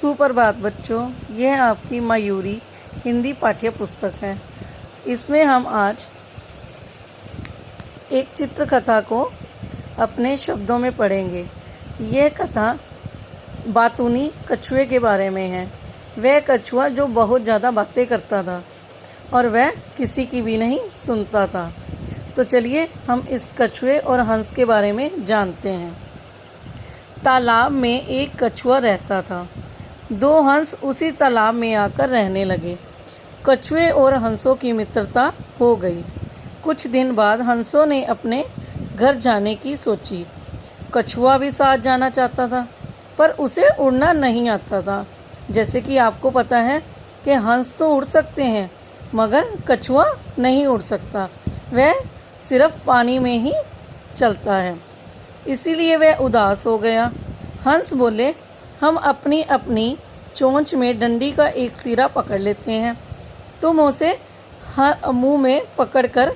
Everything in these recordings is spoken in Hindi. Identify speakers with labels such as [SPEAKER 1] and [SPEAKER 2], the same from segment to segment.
[SPEAKER 1] सुप्रभात बच्चों, यह आपकी मयूरी हिंदी पाठ्य पुस्तक है। इसमें हम आज एक चित्र कथा को अपने शब्दों में पढ़ेंगे। यह कथा बातूनी कछुए के बारे में है। वह कछुआ जो बहुत ज़्यादा बातें करता था और वह किसी की भी नहीं सुनता था। तो चलिए हम इस कछुए और हंस के बारे में जानते हैं। तालाब में एक कछुआ रहता था। दो हंस उसी तालाब में आकर रहने लगे। कछुए और हंसों की मित्रता हो गई। कुछ दिन बाद हंसों ने अपने घर जाने की सोची। कछुआ भी साथ जाना चाहता था, पर उसे उड़ना नहीं आता था। जैसे कि आपको पता है कि हंस तो उड़ सकते हैं, मगर कछुआ नहीं उड़ सकता। वह सिर्फ पानी में ही चलता है। इसीलिए वह उदास हो गया। हंस बोले, हम अपनी अपनी चोंच में डंडी का एक सिरा पकड़ लेते हैं। तुम उसे मुंह में पकड़कर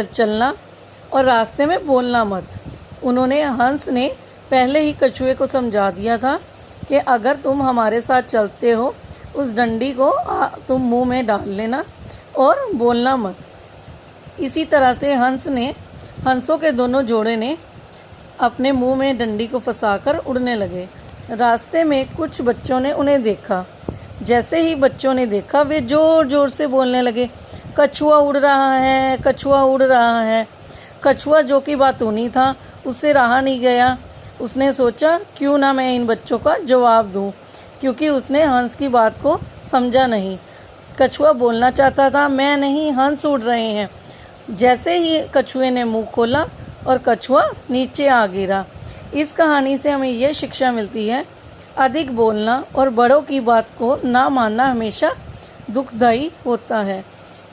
[SPEAKER 1] चलना और रास्ते में बोलना मत। हंस ने पहले ही कछुए को समझा दिया था कि अगर तुम हमारे साथ चलते हो, उस डंडी को तुम मुंह में डाल लेना और बोलना मत। इसी तरह से हंसों के दोनों जोड़े ने अपने मुंह में डंडी को फंसाकर उड़ने लगे। रास्ते में कुछ बच्चों ने उन्हें देखा। जैसे ही बच्चों ने देखा, वे ज़ोर ज़ोर से बोलने लगे, कछुआ उड़ रहा है, कछुआ उड़ रहा है। कछुआ जो कि बातूनी था, उससे रहा नहीं गया। उसने सोचा क्यों ना मैं इन बच्चों का जवाब दूं, क्योंकि उसने हंस की बात को समझा नहीं। कछुआ बोलना चाहता था, मैं नहीं, हंस उड़ रहे हैं। जैसे ही कछुए ने मुंह खोला और कछुआ नीचे आ गिरा। इस कहानी से हमें यह शिक्षा मिलती है, अधिक बोलना और बड़ों की बात को ना मानना हमेशा दुखदायी होता है।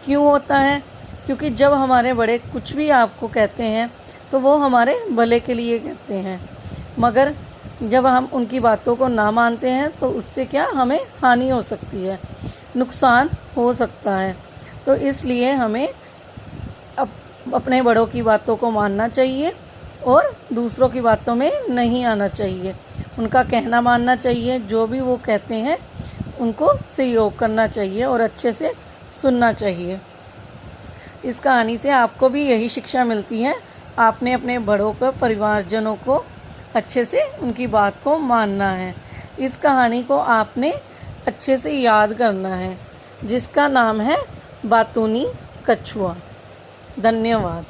[SPEAKER 1] क्यों होता है? क्योंकि जब हमारे बड़े कुछ भी आपको कहते हैं तो वो हमारे भले के लिए कहते हैं, मगर जब हम उनकी बातों को ना मानते हैं तो उससे क्या हमें हानि हो सकती है, नुकसान हो सकता है। तो इसलिए हमें अपने बड़ों की बातों को मानना चाहिए और दूसरों की बातों में नहीं आना चाहिए। उनका कहना मानना चाहिए। जो भी वो कहते हैं उनको सहयोग करना चाहिए और अच्छे से सुनना चाहिए। इस कहानी से आपको भी यही शिक्षा मिलती है। आपने अपने बड़ों को, परिवारजनों को अच्छे से उनकी बात को मानना है। इस कहानी को आपने अच्छे से याद करना है, जिसका नाम है बातूनी कछुआ। धन्यवाद।